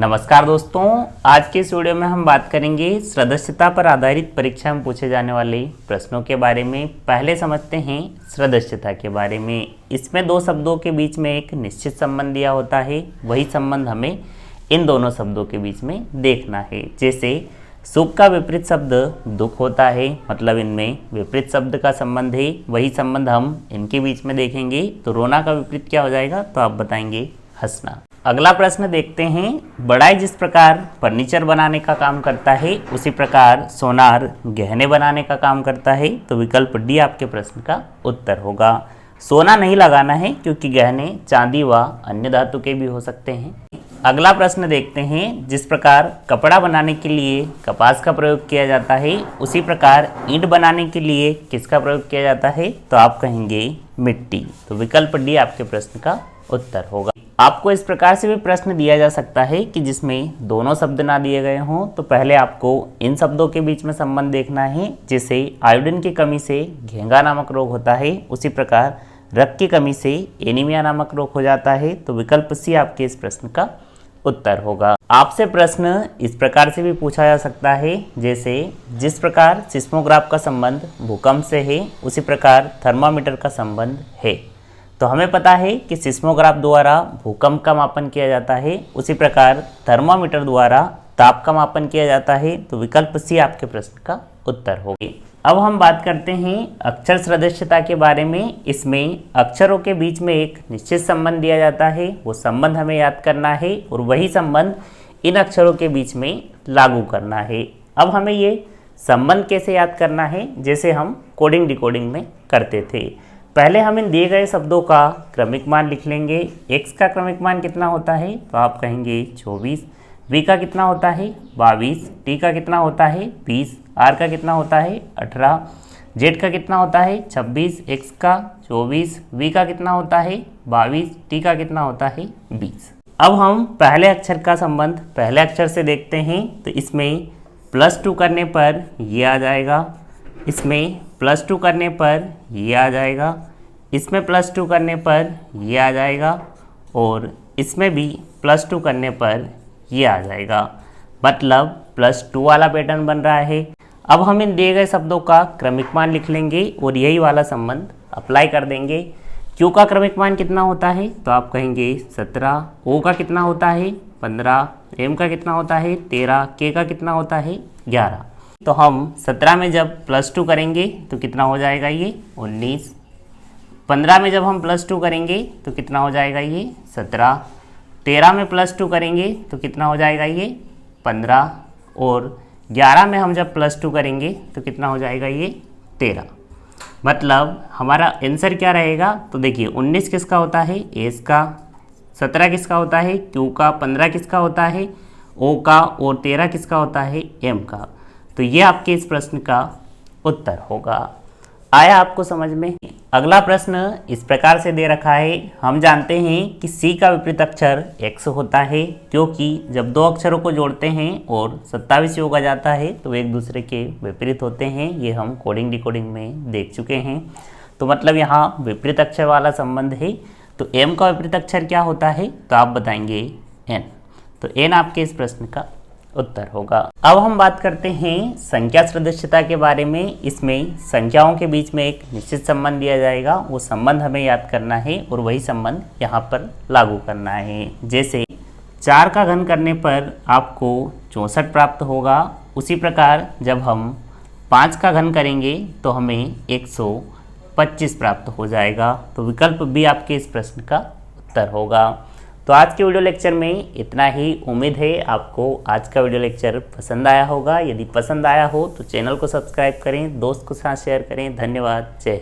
नमस्कार दोस्तों, आज के इस वीडियो में हम बात करेंगे सदस्यता पर आधारित परीक्षा में पूछे जाने वाले प्रश्नों के बारे में। पहले समझते हैं सदस्यता के बारे में। इसमें दो शब्दों के बीच में एक निश्चित संबंध दिया होता है, वही संबंध हमें इन दोनों शब्दों के बीच में देखना है। जैसे सुख का विपरीत शब्द दुख होता है, मतलब इनमें विपरीत शब्द का संबंध है, वही संबंध हम इनके बीच में देखेंगे। तो रोना का विपरीत क्या हो जाएगा, तो आप बताएंगे हंसना। अगला प्रश्न देखते हैं। बढ़ई जिस प्रकार फर्नीचर बनाने का काम करता है, उसी प्रकार सोनार गहने बनाने का काम करता है। तो विकल्प डी आपके प्रश्न का उत्तर होगा। सोना नहीं लगाना है क्योंकि गहने चांदी व अन्य धातु के भी हो सकते हैं। अगला प्रश्न देखते हैं। जिस प्रकार कपड़ा बनाने के लिए कपास का प्रयोग किया जाता है, उसी प्रकार ईंट बनाने के लिए किसका प्रयोग किया जाता है, तो आप कहेंगे मिट्टी। तो विकल्प डी आपके प्रश्न का उत्तर होगा। आपको इस प्रकार से भी प्रश्न दिया जा सकता है कि जिसमें दोनों शब्द ना दिए गए हों, तो पहले आपको इन शब्दों के बीच में संबंध देखना है। जैसे आयोडीन की कमी से घेंगा नामक रोग होता है, उसी प्रकार रक्त की कमी से एनीमिया नामक रोग हो जाता है। तो विकल्प सी आपके इस प्रश्न का उत्तर होगा। आपसे प्रश्न इस प्रकार से भी पूछा जा सकता है, जैसे जिस प्रकार सिस्मोग्राफ का संबंध भूकंप से है, उसी प्रकार थर्मामीटर का संबंध है। तो हमें पता है कि सिस्मोग्राफ द्वारा भूकंप का मापन किया जाता है, उसी प्रकार थर्मामीटर द्वारा ताप का मापन किया जाता है। तो विकल्प सी आपके प्रश्न का उत्तर होगा। अब हम बात करते हैं अक्षर सदस्यता के बारे में। इसमें अक्षरों के बीच में एक निश्चित संबंध दिया जाता है, वो संबंध हमें याद करना है और वही संबंध इन अक्षरों के बीच में लागू करना है। अब हमें ये संबंध कैसे याद करना है, जैसे हम कोडिंग डिकोडिंग में करते थे। पहले हम इन दिए गए शब्दों का क्रमिक मान लिख लेंगे। x का क्रमिक मान कितना होता है, तो आप कहेंगे 24। v का कितना होता है 22। t का कितना होता है 20। r का कितना होता है 18। z का कितना होता है 26। x का 24। v का कितना होता है 22। t का कितना होता है 20। अब हम पहले अक्षर का संबंध पहले अक्षर से देखते हैं। तो इसमें +2 करने पर ये आ जाएगा, इसमें +2 करने पर ये आ जाएगा, इसमें +2 करने पर ये आ जाएगा और इसमें भी +2 करने पर ये आ जाएगा। मतलब +2 वाला पैटर्न बन रहा है। अब हम इन दिए गए शब्दों का क्रमिक मान लिख लेंगे और यही वाला संबंध अप्लाई कर देंगे। Q का क्रमिक मान कितना होता है, तो आप कहेंगे 17। O का कितना होता है 15। M का कितना होता है 13। K का कितना होता है 11। तो हम 17 में जब +2 करेंगे तो कितना हो जाएगा ये 19। 15 में जब हम +2 करेंगे तो कितना हो जाएगा ये 17। 13 में +2 करेंगे तो कितना हो जाएगा ये 15 और 11 में हम जब +2 करेंगे तो कितना हो जाएगा ये 13। मतलब हमारा आंसर क्या रहेगा, तो देखिए 19 किसका होता है एस का, 17 किसका होता है क्यू का, 15 किसका होता है ओ का और 13 किसका होता है एम का। तो ये आपके इस प्रश्न का उत्तर होगा। आया आपको समझ में। अगला प्रश्न इस प्रकार से दे रखा है। हम जानते हैं कि सी का विपरीत अक्षर x होता है, क्योंकि जब दो अक्षरों को जोड़ते हैं और 27 योग आ जाता है तो एक दूसरे के विपरीत होते हैं। ये हम कोडिंग डिकोडिंग में देख चुके हैं। तो मतलब यहाँ विपरीत अक्षर वाला संबंध है। तो m का विपरीत अक्षर क्या होता है, तो आप बताएंगे n। तो n आपके इस प्रश्न का उत्तर होगा। अब हम बात करते हैं संख्या सदस्यता के बारे में। इसमें संख्याओं के बीच में एक निश्चित संबंध दिया जाएगा, वो संबंध हमें याद करना है और वही संबंध यहाँ पर लागू करना है। जैसे 4 का घन करने पर आपको 64 प्राप्त होगा, उसी प्रकार जब हम 5 का घन करेंगे तो हमें 125 प्राप्त हो जाएगा। तो विकल्प बी आपके इस प्रश्न का उत्तर होगा। तो आज के वीडियो लेक्चर में इतना ही। उम्मीद है आपको आज का वीडियो लेक्चर पसंद आया होगा। यदि पसंद आया हो तो चैनल को सब्सक्राइब करें, दोस्त के साथ शेयर करें। धन्यवाद। जय।